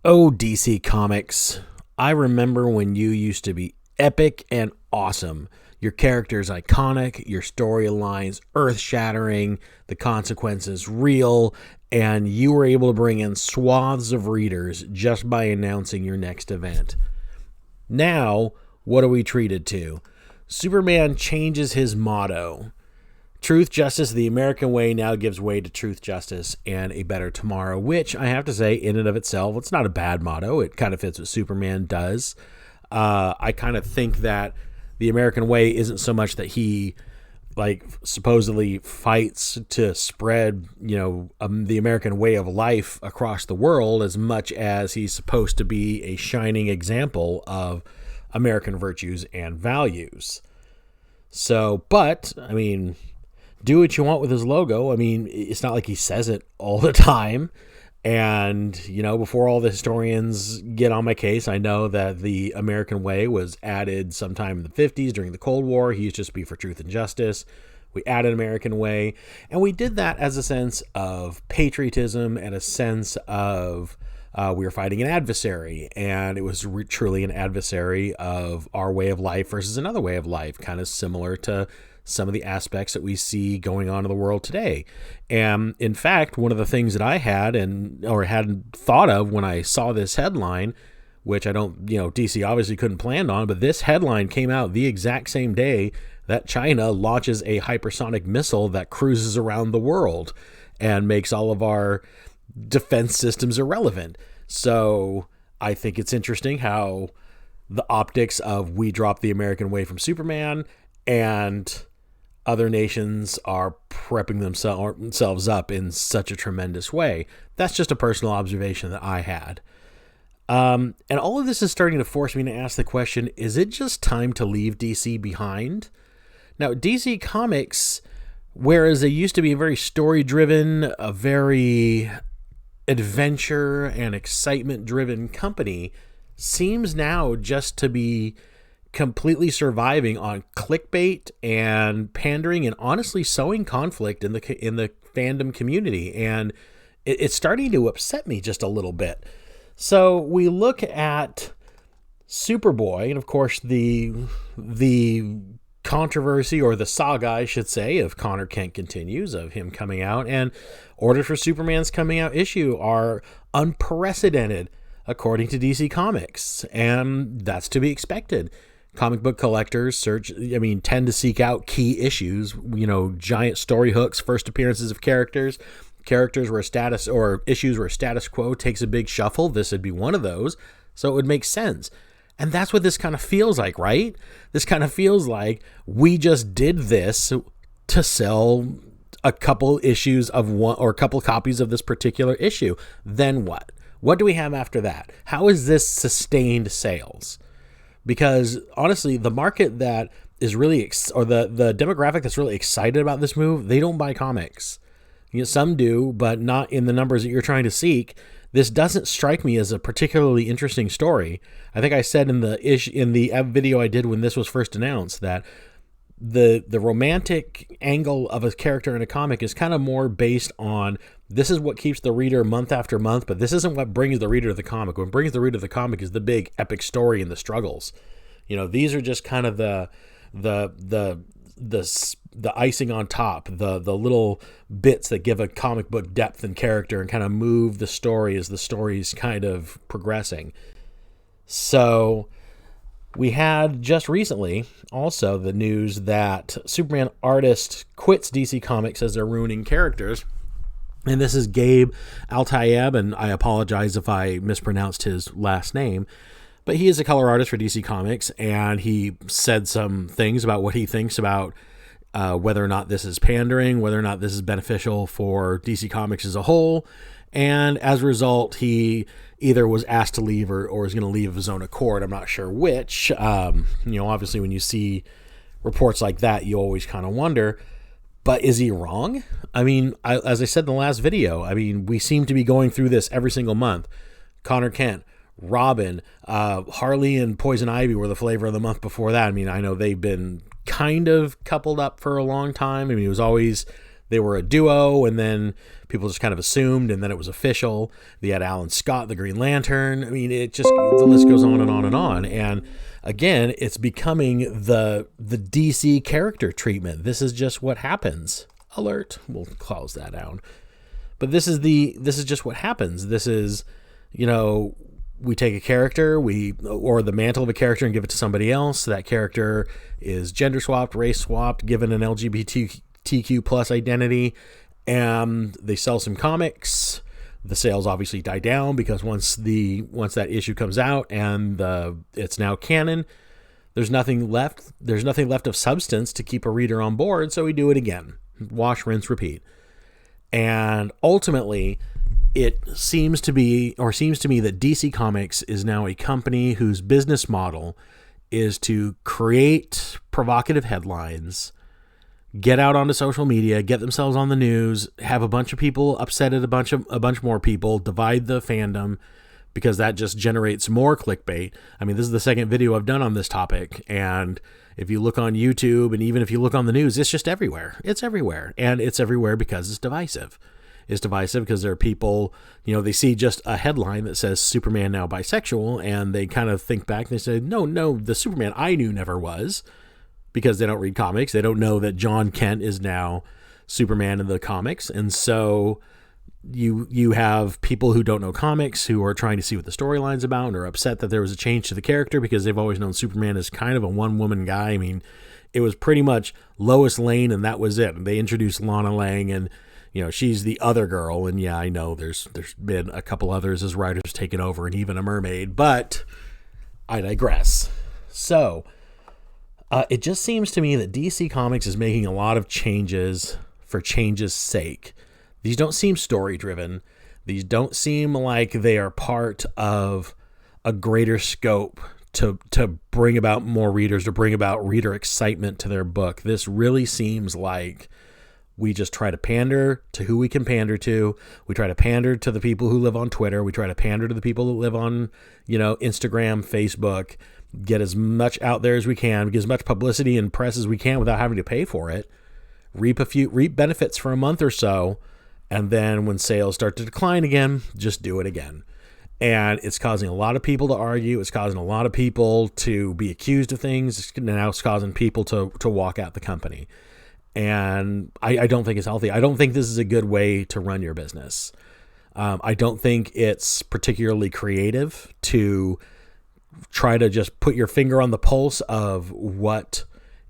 Oh, DC Comics. I remember when you used to be epic and awesome. Your characters iconic, your storylines earth-shattering, the consequences real, and you were able to bring in swaths of readers just by announcing your next event. Now, what are we treated to? Superman changes his motto. Truth, justice, the American way now gives way to truth, justice, and a better tomorrow, which I have to say, in and of itself, it's not a bad motto. It kind of fits what Superman does. I kind of think that the American way isn't so much that he supposedly fights to spread, the American way of life across the world as much as he's supposed to be a shining example of American virtues and values. So, but, do what you want with his logo. It's not like he says it all the time. And, before all the historians get on my case, I know that the American way was added sometime in the 50s during the Cold War. He used to just be for truth and justice. We added American way. And we did that as a sense of patriotism and a sense of we were fighting an adversary. And it was truly an adversary of our way of life versus another way of life, kind of similar to some of the aspects that we see going on in the world today. And in fact, one of the things that I hadn't thought of when I saw this headline, which I don't, DC obviously couldn't plan on, but this headline came out the exact same day that China launches a hypersonic missile that cruises around the world and makes all of our defense systems irrelevant. So I think it's interesting how the optics of we drop the American way from Superman and other nations are prepping themselves up in such a tremendous way. That's just a personal observation that I had. And all of this is starting to force me to ask the question, is it just time to leave DC behind? Now, DC Comics, whereas they used to be a very story-driven, a very adventure and excitement-driven company, seems now just to be completely surviving on clickbait and pandering and honestly sowing conflict in the fandom community. And it's starting to upset me just a little bit. So we look at Superboy, and of course the controversy, or the saga, I should say, of Connor Kent continues, of him coming out, and orders for Superman's coming out issue are unprecedented according to DC Comics, and that's to be expected. Comic book collectors tend to seek out key issues, giant story hooks, first appearances of characters where issues where status quo takes a big shuffle. This would be one of those. So it would make sense. And that's what this kind of feels like, right? This kind of feels like we just did this to sell a couple issues of one, or a couple copies of this particular issue. Then what? What do we have after that? How is this sustained sales? Because honestly, the market that is really, the demographic that's really excited about this move, they don't buy comics. Some do, but not in the numbers that you're trying to seek. This doesn't strike me as a particularly interesting story. I think I said in the video I did when this was first announced that the romantic angle of a character in a comic is kind of more based on, this is what keeps the reader month after month, but this isn't what brings the reader to the comic. What brings the reader to the comic is the big epic story and the struggles. These are just kind of the icing on top, the little bits that give a comic book depth and character and kind of move the story as the story's kind of progressing. So we had just recently also the news that Superman artist quits DC Comics as they're ruining characters. And this is Gabe Altayeb, and I apologize if I mispronounced his last name. But he is a color artist for DC Comics, and he said some things about what he thinks about whether or not this is pandering, whether or not this is beneficial for DC Comics as a whole. And as a result, he either was asked to leave or is going to leave of his own accord. I'm not sure which. Obviously when you see reports like that, you always kind of wonder, but is he wrong? As I said in the last video, we seem to be going through this every single month. Connor Kent, Robin, Harley and Poison Ivy were the flavor of the month before that. I know they've been kind of coupled up for a long time. It was always they were a duo, and then people just kind of assumed, and then it was official. They had Alan Scott, the Green Lantern. I mean, it just, the list goes on and on and on. And again, it's becoming the DC character treatment. This is just what happens. Alert. We'll close that down. But this is just what happens. This is, we take a character, or the mantle of a character, and give it to somebody else. That character is gender swapped, race swapped, given an LGBTQ plus identity, and they sell some comics. The sales obviously die down because once that issue comes out and it's now canon, there's nothing left. There's nothing left of substance to keep a reader on board. So we do it again. Wash, rinse, repeat. And ultimately, it seems to me that DC Comics is now a company whose business model is to create provocative headlines, get out onto social media, get themselves on the news, have a bunch of people upset at a bunch more people, divide the fandom, because that just generates more clickbait. I mean, this is the second video I've done on this topic, and if you look on YouTube and even if you look on the news, it's just everywhere. It's everywhere, and it's everywhere because it's divisive. It's divisive because there are people, they see just a headline that says Superman now bisexual, and they kind of think back and they say, no, the Superman I knew never was, because they don't read comics. They don't know that John Kent is now Superman in the comics. And so you have people who don't know comics who are trying to see what the storyline's about and are upset that there was a change to the character because they've always known Superman as kind of a one-woman guy. I mean, it was pretty much Lois Lane and that was it. And they introduced Lana Lang and, she's the other girl. And yeah, I know there's been a couple others as writers taken over and even a mermaid, but I digress. So it just seems to me that DC Comics is making a lot of changes for change's sake. These don't seem story-driven. These don't seem like they are part of a greater scope to bring about more readers, to bring about reader excitement to their book. This really seems like we just try to pander to who we can pander to. We try to pander to the people who live on Twitter. We try to pander to the people that live on, Instagram, Facebook, get as much out there as we can, get as much publicity and press as we can without having to pay for it, reap benefits for a month or so, and then when sales start to decline again, just do it again. And it's causing a lot of people to argue. It's causing a lot of people to be accused of things. Now it's causing people to walk out the company. And I don't think it's healthy. I don't think this is a good way to run your business. I don't think it's particularly creative to try to just put your finger on the pulse of what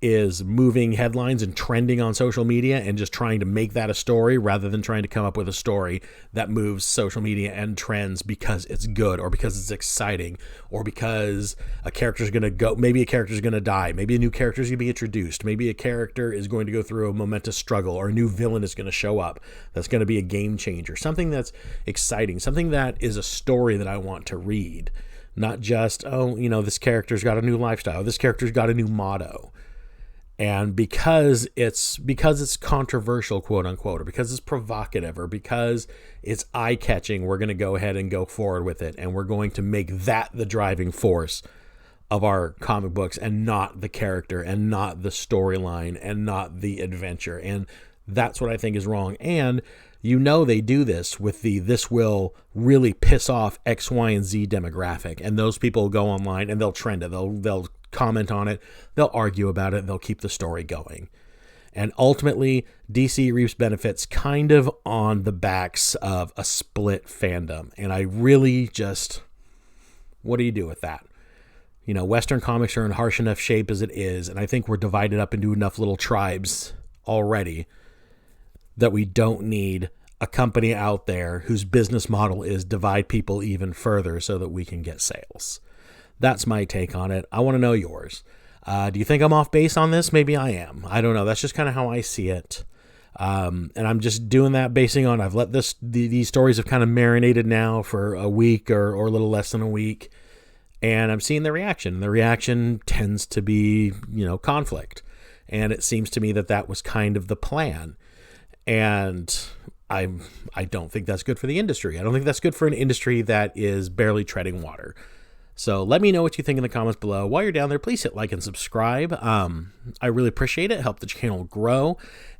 is moving headlines and trending on social media and just trying to make that a story rather than trying to come up with a story that moves social media and trends because it's good or because it's exciting or because a character's going to go, maybe a character's going to die, maybe a new character's going to be introduced, maybe a character is going to go through a momentous struggle or a new villain is going to show up that's going to be a game changer, something that's exciting, something that is a story that I want to read, not just, this character's got a new lifestyle, this character's got a new motto. And because it's controversial, quote unquote, or because it's provocative, or because it's eye-catching, we're going to go ahead and go forward with it. And we're going to make that the driving force of our comic books and not the character and not the storyline and not the adventure. And that's what I think is wrong. And they do this with this will really piss off X, Y, and Z demographic. And those people go online and they'll trend it. They'll comment on it, they'll argue about it, they'll keep the story going. And ultimately, DC reaps benefits kind of on the backs of a split fandom. And I really just, what do you do with that? Western comics are in harsh enough shape as it is, and I think we're divided up into enough little tribes already that we don't need a company out there whose business model is divide people even further so that we can get sales. That's my take on it. I want to know yours. Do you think I'm off base on this? Maybe I am. I don't know. That's just kind of how I see it. And I'm just doing that basing on I've let these stories have kind of marinated now for a week or a little less than a week. And I'm seeing the reaction. The reaction tends to be, conflict. And it seems to me that was kind of the plan. And I don't think that's good for the industry. I don't think that's good for an industry that is barely treading water. So let me know what you think in the comments below. While you're down there, please hit like and subscribe. I really appreciate it. Help the channel grow.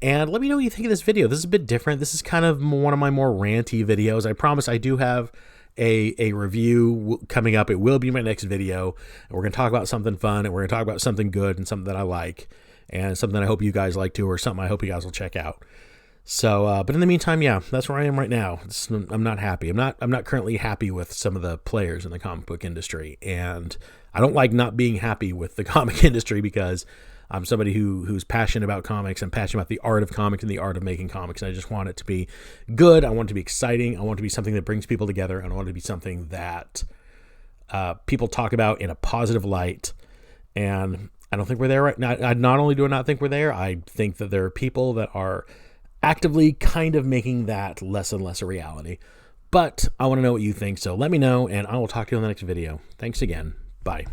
And let me know what you think of this video. This is a bit different. This is kind of one of my more ranty videos. I promise I do have a review coming up. It will be my next video. And we're going to talk about something fun, and we're going to talk about something good and something that I like, and something I hope you guys like too, or something I hope you guys will check out. So, but in the meantime, yeah, that's where I am right now. I'm not happy. I'm not currently happy with some of the players in the comic book industry, and I don't like not being happy with the comic industry because I'm somebody who's passionate about comics. I'm passionate about the art of comics and the art of making comics. And I just want it to be good. I want it to be exciting. I want it to be something that brings people together. And I want it to be something that people talk about in a positive light. And I don't think we're there right now. Not only do I not think we're there, I think that there are people that are actively kind of making that less and less a reality. But I want to know what you think. So let me know, and I will talk to you in the next video. Thanks again. Bye.